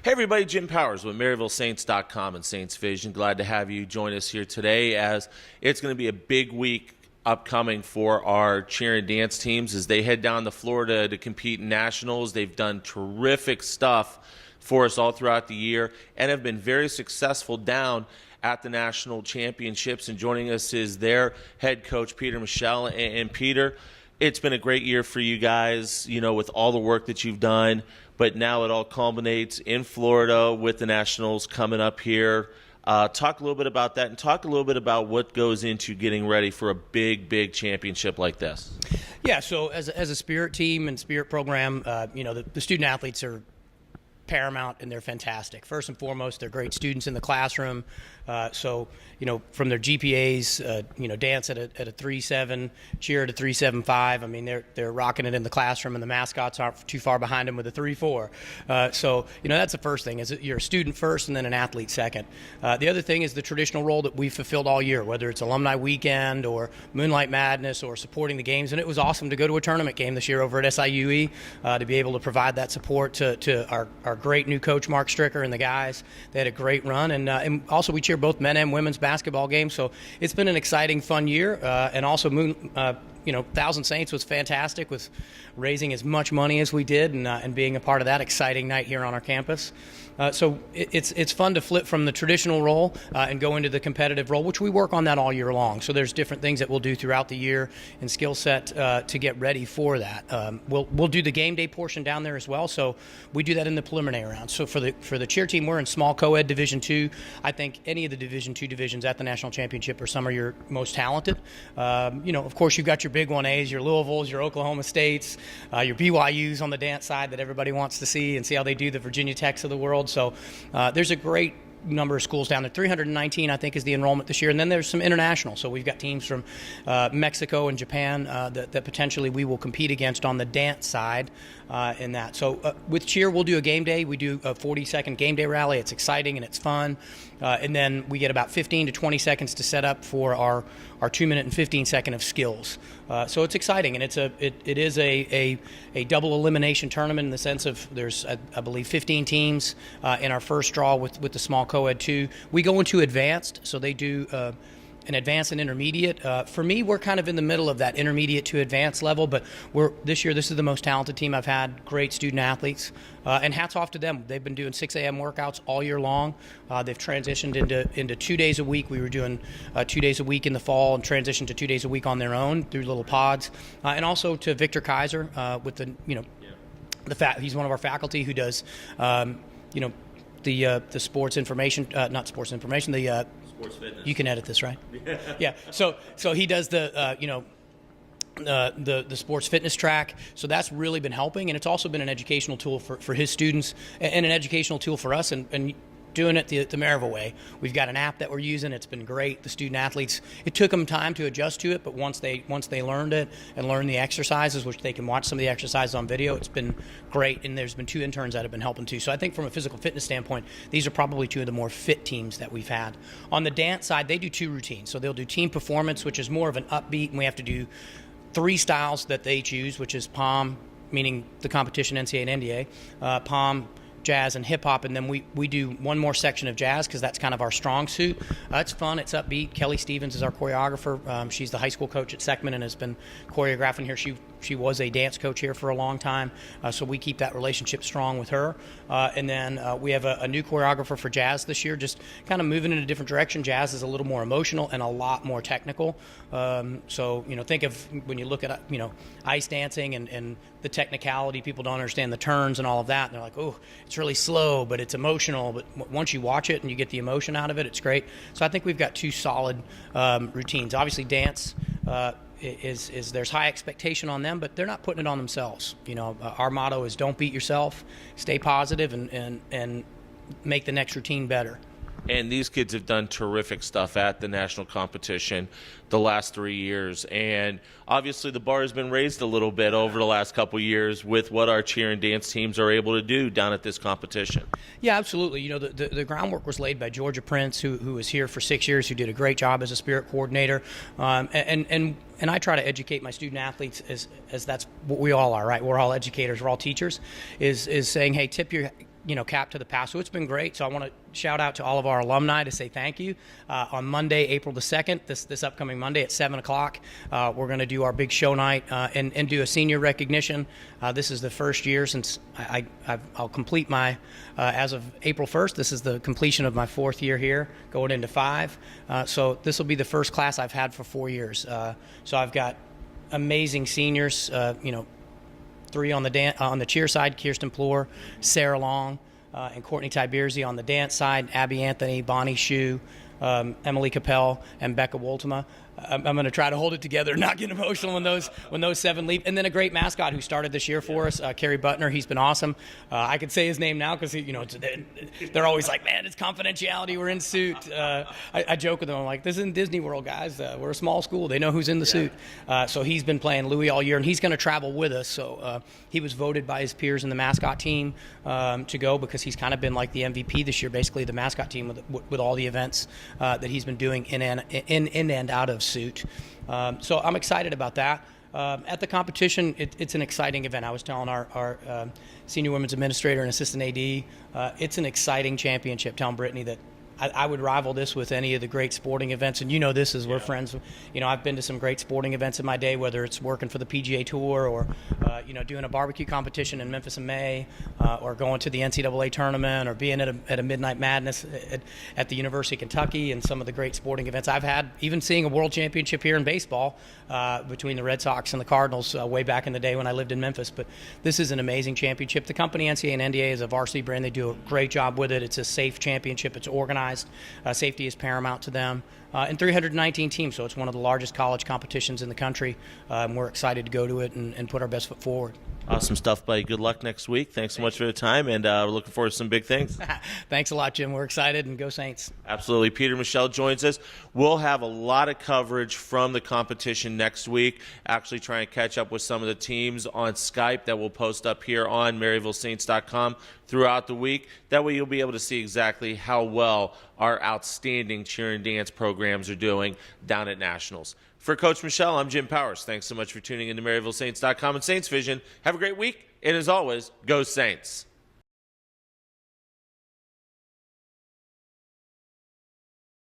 Hey everybody, Jim Powers with MaryvilleSaints.com and Saints Vision. Glad to have you join us here today, as it's going to be a big week upcoming for our cheer and dance teams as they head down to Florida to compete in nationals. They've done terrific stuff for us all throughout the year and have been very successful down at the national championships. And joining us is their head coach, Michel. And Peter, it's been a great year for you guys, with all the work that you've done. But now it all culminates in Florida with the Nationals coming up here. Talk a little bit about that, and talk a little bit about what goes into getting ready for a big championship like this. Yeah, so as a Spirit team and Spirit program, the student athletes are paramount, and they're fantastic. First and foremost, they're great students in the classroom. From their GPAs, dance at a 3.7, cheer at a 3.75. I mean, they're rocking it in the classroom, and the mascots aren't too far behind them with a 3.4. That's the first thing, is that you're a student first and then an athlete second. The other thing is the traditional role that we've fulfilled all year, whether it's Alumni Weekend or Moonlight Madness or supporting the games. And it was awesome to go to a tournament game this year over at SIUE, to be able to provide that support to our great new coach, Mark Stricker, and the guys. They had a great run. And also we cheer both men and women's basketball games. So it's been an exciting, fun year. And also Thousand Saints was fantastic with raising as much money as we did and being a part of that exciting night here on our campus. So it's fun to flip from the traditional role and go into the competitive role, which we work on that all year long. So there's different things that we'll do throughout the year and skill set to get ready for that. We'll do the game day portion down there as well. So we do that in the preliminary round. So for the cheer team, we're in small co-ed Division II. I think any of the Division II divisions at the national championship are some of your most talented. Of course, you've got your big 1As, your Louisvilles, your Oklahoma States, your BYUs on the dance side that everybody wants to see and see how they do, the Virginia Techs of the world. So there's a great number of schools down there. 319, I think, is the enrollment this year. And then there's some international. So we've got teams from Mexico and Japan that potentially we will compete against on the dance side in that. So with cheer, we'll do a game day. We do a 40-second game day rally. It's exciting and it's fun. And then we get about 15 to 20 seconds to set up for our 2-minute and 15-second of skills. So it's exciting, and it is a double elimination tournament in the sense of there's, I believe, 15 teams in our first draw with the small co-ed 2. We go into advanced, so they do an advanced and intermediate. For me, we're kind of in the middle of that intermediate to advanced level, but this year, this is the most talented team I've had, great student athletes, and hats off to them. They've been doing 6 a.m. workouts all year long. They've transitioned into 2 days a week. We were doing 2 days a week in the fall and transitioned to 2 days a week on their own through little pods, and also to Victor Kaiser with he's one of our faculty who does, the sports information, not sports information, the Sports fitness. You can edit this, right? Yeah. So he does the sports fitness track. So that's really been helping, and it's also been an educational tool for his students and an educational tool for us. And doing it the Maryville way. We've got an app that we're using. It's been great. The student athletes, it took them time to adjust to it, but once they learned it and learned the exercises, which they can watch some of the exercises on video, it's been great. And there's been 2 interns that have been helping too. So I think from a physical fitness standpoint, these are probably 2 of the more fit teams that we've had. On the dance side, they do 2 routines. So they'll do team performance, which is more of an upbeat, and we have to do 3 styles that they choose, which is POM, meaning the competition NCAA and NDA, POM, jazz, and hip-hop, and then we do one more section of jazz because that's kind of our strong suit. It's fun. It's upbeat. Kelly Stevens is our choreographer. She's the high school coach at Seckman and has been choreographing here. She was a dance coach here for a long time, so we keep that relationship strong with her. And then we have a new choreographer for jazz this year, just kind of moving in a different direction. Jazz is a little more emotional and a lot more technical. So, think of when you look at, ice dancing and the technicality, people don't understand the turns and all of that. And they're like, oh, it's really slow, but it's emotional. But once you watch it and you get the emotion out of it, it's great. So I think we've got 2 solid routines. Obviously, dance is there's high expectation on them, but they're not putting it on themselves. Our motto is don't beat yourself, stay positive, and make the next routine better. And these kids have done terrific stuff at the national competition the last 3 years. And obviously the bar has been raised a little bit over the last couple years with what our cheer and dance teams are able to do down at this competition. Yeah, absolutely. The groundwork was laid by Georgia Prince, who was here for 6 years, who did a great job as a spirit coordinator. And I try to educate my student athletes as that's what we all are, right? We're all educators, we're all teachers, is saying, hey, cap to the past. So it's been great. So I want to shout out to all of our alumni to say thank you. On Monday, April the 2nd, this upcoming Monday at 7 o'clock, we're going to do our big show night and do a senior recognition. This is the first year since I'll complete my, as of April 1st, this is the completion of my 4th year here, going into 5. So this will be the first class I've had for 4 years. So I've got amazing seniors, 3 on the cheer side, Kirsten Plour, Sarah Long, and Courtney Tiberzy. On the dance side, Abby Anthony, Bonnie Shu, Emily Capel, and Becca Woltema. I'm going to try to hold it together, not get emotional when those 7 leave. And then a great mascot who started this year for us, Kerry Butner. He's been awesome. I could say his name now because they're always like, man, it's confidentiality. We're in suit. I joke with them. I'm like, this isn't Disney World, guys. We're a small school. They know who's in the suit. So he's been playing Louis all year, and he's going to travel with us. So he was voted by his peers in the mascot team to go because he's kind of been like the MVP this year, basically the mascot team with all the events that he's been doing in and out of suit. So I'm excited about that. At the competition, it's an exciting event. I was telling our senior women's administrator and assistant AD, it's an exciting championship. Telling Brittany that I would rival this with any of the great sporting events. And this as we're friends. I've been to some great sporting events in my day, whether it's working for the PGA Tour or, doing a barbecue competition in Memphis in May, or going to the NCAA tournament, or being at a Midnight Madness at the University of Kentucky, and some of the great sporting events I've had, even seeing a world championship here in baseball between the Red Sox and the Cardinals way back in the day when I lived in Memphis. But this is an amazing championship. The company, NCAA and NDA, is a varsity brand. They do a great job with it. It's a safe championship. It's organized. Safety is paramount to them. And 319 teams, so it's one of the largest college competitions in the country. We're excited to go to it and put our best foot forward. Awesome stuff, buddy. Good luck next week. Thanks so much for the time, and we're looking forward to some big things. Thanks a lot, Jim. We're excited, and go Saints. Absolutely. Peter Michel joins us. We'll have a lot of coverage from the competition next week, actually trying to catch up with some of the teams on Skype that we'll post up here on MaryvilleSaints.com throughout the week. That way you'll be able to see exactly how well our outstanding cheer and dance programs are doing down at Nationals. For Coach Michel, I'm Jim Powers. Thanks so much for tuning in to MaryvilleSaints.com and Saints Vision. Have a great week, and as always, go Saints.